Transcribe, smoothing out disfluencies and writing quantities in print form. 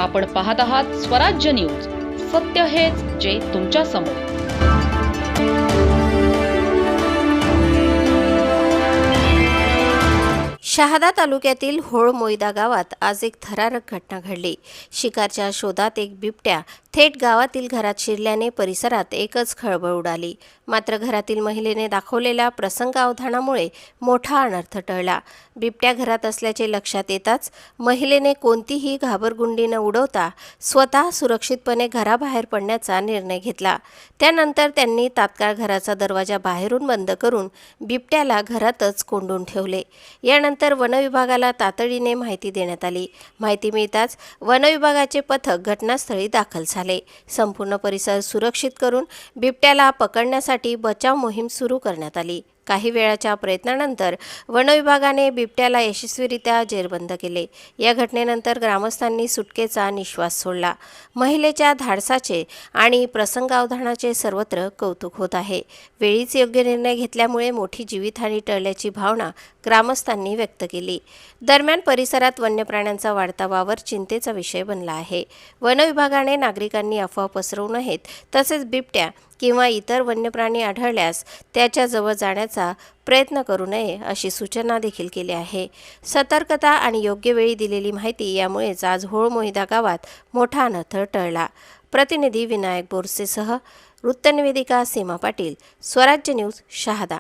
आपण पाहत आहात स्वराज्य न्यूज. सत्य हेच जे तुमच्या समोर. शहादा तालुक्यातील होळ मोईदा गावात आज एक थरारक घटना घडली. शिकारच्या शोधात एक बिबट्या थेट गावातील घरात शिरल्याने परिसरात एकच खळबळ उडाली. मात्र घरातील महिलेने दाखवलेल्या प्रसंगावधानामुळे मोठा अनर्थ टळला. बिबट्या घरात असल्याचे लक्षात येताच महिलेने कोणतीही घाबरगुंडी न उडवता स्वतः सुरक्षितपणे घराबाहेर पडण्याचा निर्णय घेतला. त्यानंतर त्यांनी तात्काळ घराचा दरवाजा बाहेरून बंद करून बिबट्याला घरातच कोंडून ठेवले. यानंतर वनविभागाला तातडीने माहिती देण्यात आली. माहिती मिळताच वनविभागाचे पथक घटनास्थळी दाखल झाले. संपूर्ण परिसर सुरक्षित करून बिबट्याला पकडण्यासाठी बचाव मोहीम सुरू करण्यात आली. काही वेळाच्या प्रयत्नानंतर वनविभागाने बिबट्याला यशस्वीरित्या जेरबंद केले. या घटनेनंतर ग्रामस्थांनी सुटकेचा निश्वास सोडला. महिलेच्या धाडसाचे आणि प्रसंगावधानाचे सर्वत्र कौतुक होत आहे. वेळीच योग्य निर्णय घेतल्यामुळे मोठी जीवितहानी टळल्याची भावना ग्रामस्थांनी व्यक्त केली. दरम्यान परिसरात वन्य प्राण्यांचा वाढता वावर चिंतेचा विषय बनला आहे. वनविभागाने नागरिकांनी अफवा पसरवू नयेत, तसेच बिबट्या किंवा इतर वन्य प्राणी आढळल्यास त्याच्या जवळ जाण्याचा प्रयत्न करू नये अशी सूचना देखील केली आहे. सतर्कता आणि योग्य वेळी दिलेली माहिती यामुळेच आज होळ मोईदा गावात मोठा अनर्थ टळला. प्रतिनिधी विनायक बोरसेसह वृत्तनिवेदिका सीमा पाटील, स्वराज्य न्यूज, शहादा.